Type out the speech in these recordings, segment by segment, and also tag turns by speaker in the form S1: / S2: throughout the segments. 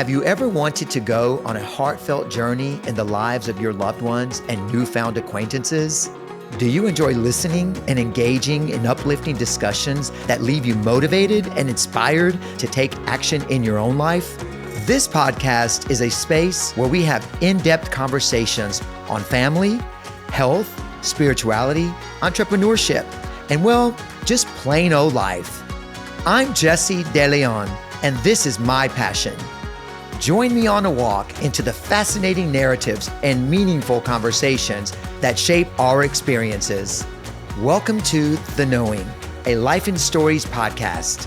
S1: Have you ever wanted to go on a heartfelt journey in the lives of your loved ones and newfound acquaintances? Do you enjoy listening and engaging in uplifting discussions that leave you motivated and inspired to take action in your own life? This podcast is a space where we have in-depth conversations on family, health, spirituality, entrepreneurship, and well, just plain old life. I'm Jesse De Leon, and this is my passion. Join me on a walk into the fascinating narratives and meaningful conversations that shape our experiences. Welcome to The Knowing, a Life in Stories podcast.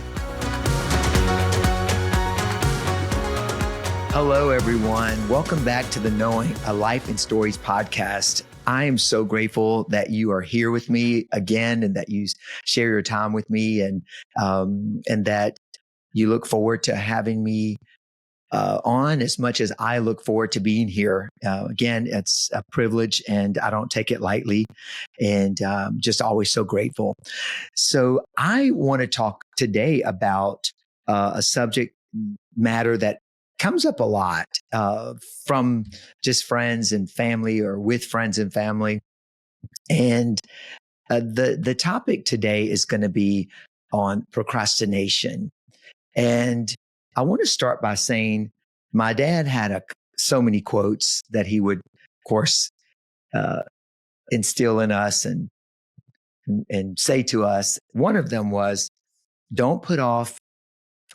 S1: Hello, everyone. Welcome back to The Knowing, a Life in Stories podcast. I am so grateful that you are here with me again and that you share your time with me and that you look forward to having me on as much as I look forward to being here. Again, it's a privilege and I don't take it lightly and just always so grateful. So I want to talk today about a subject matter that comes up a lot from just friends and family or with friends and family. And the topic today is going to be on procrastination. And I want to start by saying my dad had so many quotes that he would, of course, instill in us and say to us. One of them was, don't put off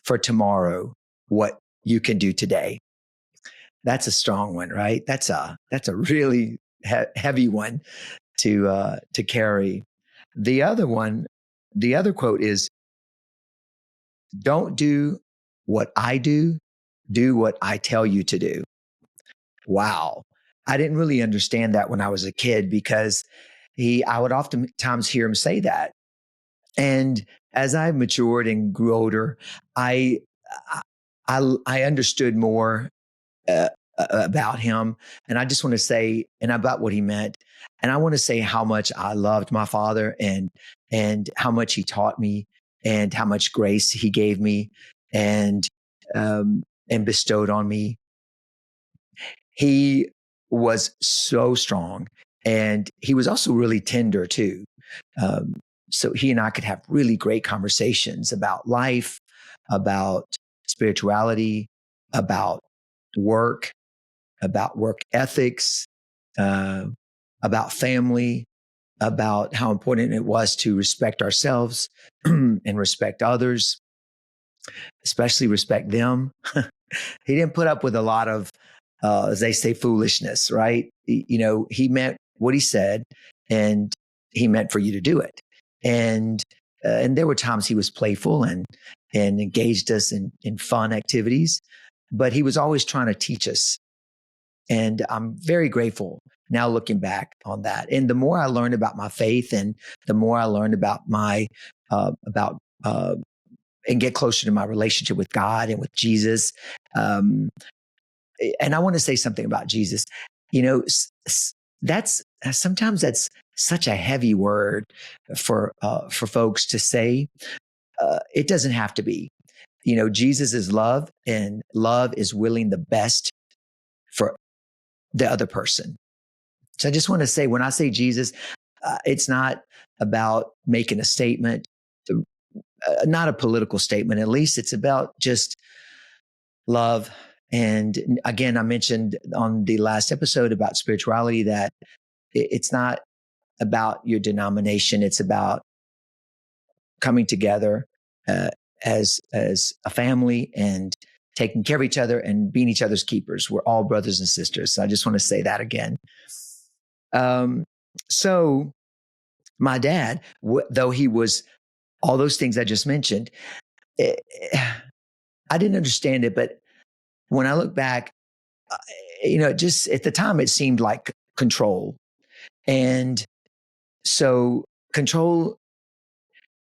S1: for tomorrow what you can do today. That's a strong one, right? That's a really heavy one to carry. The other quote is, don't do what I do what I tell you to do. Wow. I didn't really understand that when I was a kid because I would oftentimes hear him say that. And as I matured and grew older, I understood more about him. And I just want to say, and about what he meant. And I want to say how much I loved my father and how much he taught me and how much grace he gave me and bestowed on me. He was so strong and he was also really tender too. So he and I could have really great conversations about life, about spirituality, about work ethics, about family, about how important it was to respect ourselves and respect others, especially respect them. He didn't put up with a lot of, as they say, foolishness, right? He meant what he said and he meant for you to do it. And there were times he was playful and engaged us in fun activities, but he was always trying to teach us. And I'm very grateful now looking back on that. And the more I learned about my faith and the more I learned about and get closer to my relationship with God and with Jesus. And I want to say something about Jesus. Sometimes that's such a heavy word for folks to say. It doesn't have to be. Jesus is love, and love is willing the best for the other person. So I just want to say, when I say Jesus, it's not about making a statement, not a political statement. At least it's about just love. And again, I mentioned on the last episode about spirituality that it's not about your denomination. It's about coming together as a family and taking care of each other and being each other's keepers. We're all brothers and sisters. So I just want to say that again. So my dad, though he was all those things I just mentioned, I didn't understand it. But when I look back, just at the time, it seemed like control. And so control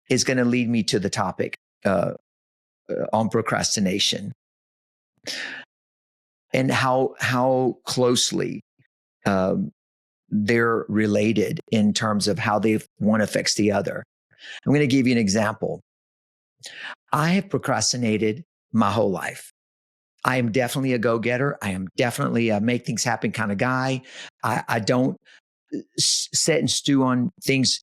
S1: is going to lead me to the topic on procrastination and how closely they're related in terms of how one affects the other. I'm going to give you an example. I have procrastinated my whole life. I am definitely a go-getter. I am definitely a make things happen kind of guy. I don't sit and stew on things,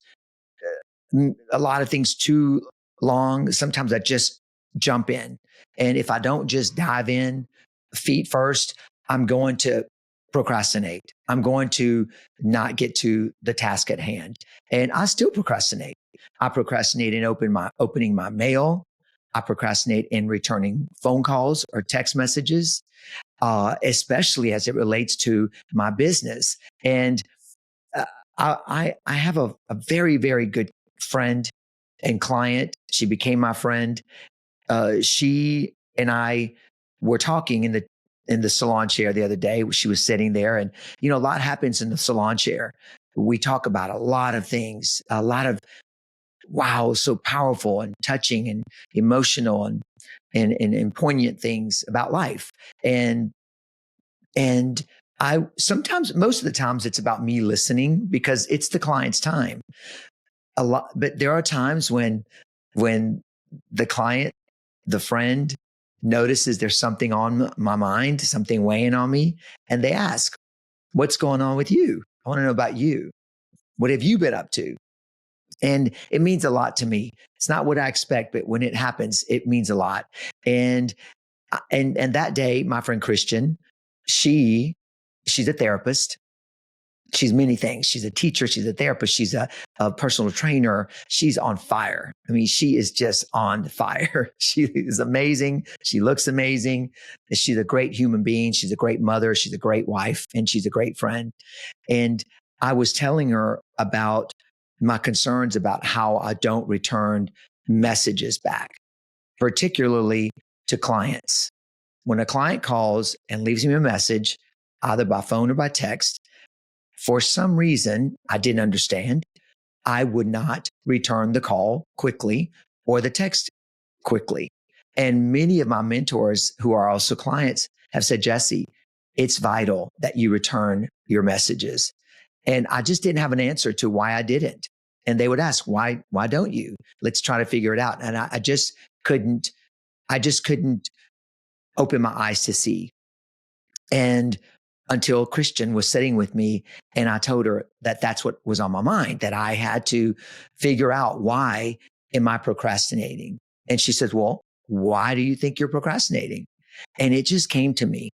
S1: a lot of things too long. Sometimes I just jump in. And if I don't just dive in feet first, I'm going to procrastinate. I'm going to not get to the task at hand. And I still procrastinate. I procrastinate in opening my mail. I procrastinate in returning phone calls or text messages, especially as it relates to my business. And uh, I have a very, very good friend and client. She became my friend. She and I were talking in the salon chair the other day. She was sitting there, and a lot happens in the salon chair. We talk about a lot of things, a lot of wow, so powerful and touching and emotional and poignant things about life. And and I sometimes, most of the times, it's about me listening because it's the client's time. A lot, but there are times when the client, the friend, notices there's something on my mind, something weighing on me, and they ask, "What's going on with you? I want to know about you. What have you been up to?" And it means a lot to me. It's not what I expect, but when it happens, it means a lot. And and that day, my friend Christian, she's a therapist. She's many things. She's a teacher. She's a therapist. She's a personal trainer. She's on fire. I mean, she is just on fire. She is amazing. She looks amazing. She's a great human being. She's a great mother. She's a great wife, and she's a great friend. And I was telling her about my concerns about how I don't return messages back, particularly to clients. When a client calls and leaves me a message, either by phone or by text, for some reason I didn't understand, I would not return the call quickly or the text quickly. And many of my mentors who are also clients have said, Jesse, it's vital that you return your messages. And I just didn't have an answer to why I didn't. And they would ask, why don't you? Let's try to figure it out. And couldn't, I just couldn't open my eyes to see. And until Christian was sitting with me and I told her that that's what was on my mind, that I had to figure out, why am I procrastinating? And she says, well, why do you think you're procrastinating? And it just came to me.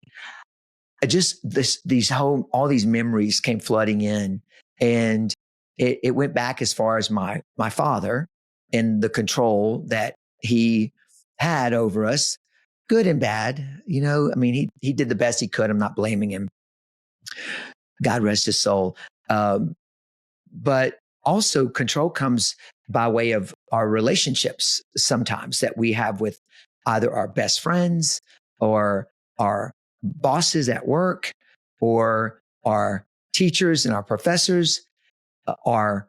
S1: All these memories came flooding in, and it went back as far as my father and the control that he had over us, good and bad. I mean, he did the best he could. I'm not blaming him. God rest his soul. But also control comes by way of our relationships sometimes that we have with either our best friends or our bosses at work or our teachers and our professors, our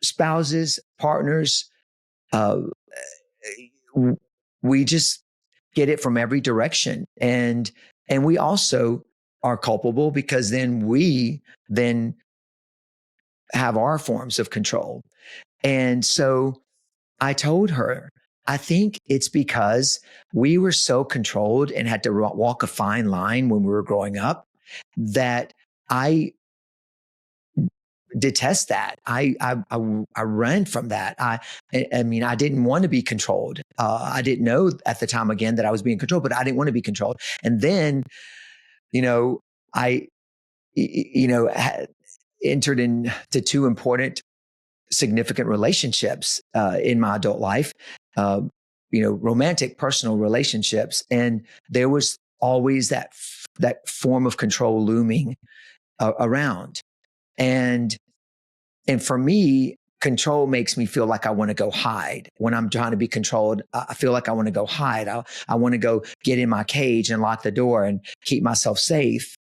S1: spouses, partners. Uh, we just get it from every direction. And we also are culpable because then we then have our forms of control. And so I told her, I think it's because we were so controlled and had to walk a fine line when we were growing up that I detest that. I ran from that. I mean, I didn't want to be controlled. I didn't know at the time, again, that I was being controlled, but I didn't want to be controlled. And then, I, entered into two important, significant relationships in my adult life, romantic, personal relationships. And there was always that form of control looming around. And for me, control makes me feel like I want to go hide. When I'm trying to be controlled, I feel like I want to go hide. I want to go get in my cage and lock the door and keep myself safe.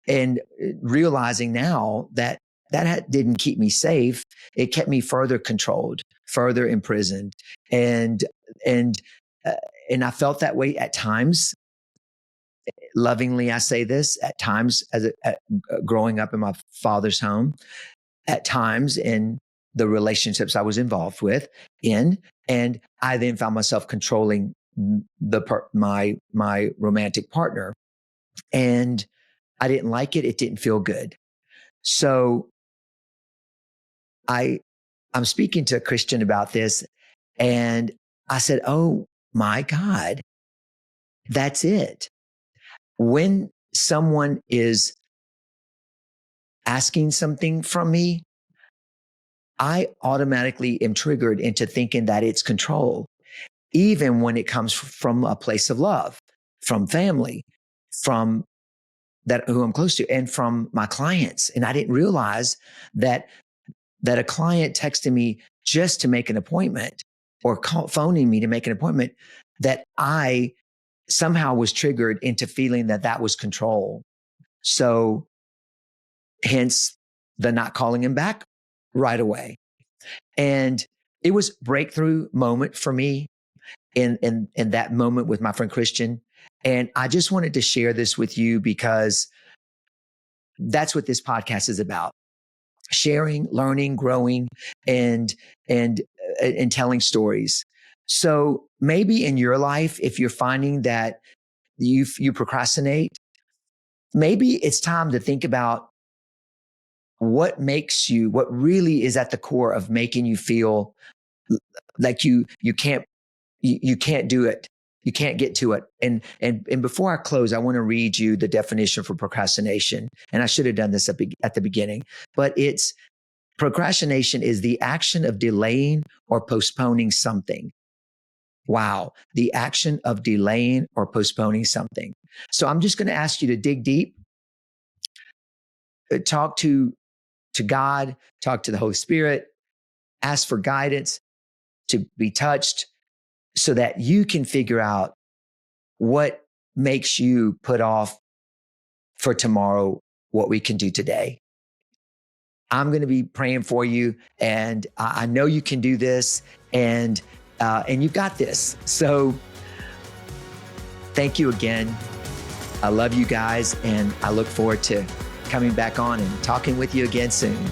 S1: And realizing now that didn't keep me safe. It kept me further controlled, further imprisoned. And I felt that way at times. Lovingly, I say this, at times growing up in my father's home, at times in the relationships I was involved with and I then found myself controlling my romantic partner, and I didn't like it. It didn't feel good. So I'm speaking to a Christian about this, and I said, "Oh my God, that's it." When someone is asking something from me, I automatically am triggered into thinking that it's control, even when it comes from a place of love, from family, from that who I'm close to, and from my clients. And I didn't realize that a client texted me just to make an appointment, or phoning me to make an appointment, that I somehow was triggered into feeling that that was control. So hence the not calling him back right away. And it was a breakthrough moment for me in that moment with my friend Christian. And I just wanted to share this with you because that's what this podcast is about: sharing, learning, growing, and telling stories. So maybe in your life, if you're finding that you procrastinate, maybe it's time to think about what really is at the core of making you feel like you can't do it. You can't get to it. And before I close, I want to read you the definition for procrastination. And I should have done this at the beginning, but procrastination is the action of delaying or postponing something. Wow. The action of delaying or postponing something. So I'm just going to ask you to dig deep, talk to God, talk to the Holy Spirit, ask for guidance, to be touched, so that you can figure out what makes you put off for tomorrow what we can do today. I'm going to be praying for you, and I know you can do this, and you've got this. So thank you again. I love you guys, and I look forward to coming back on and talking with you again soon.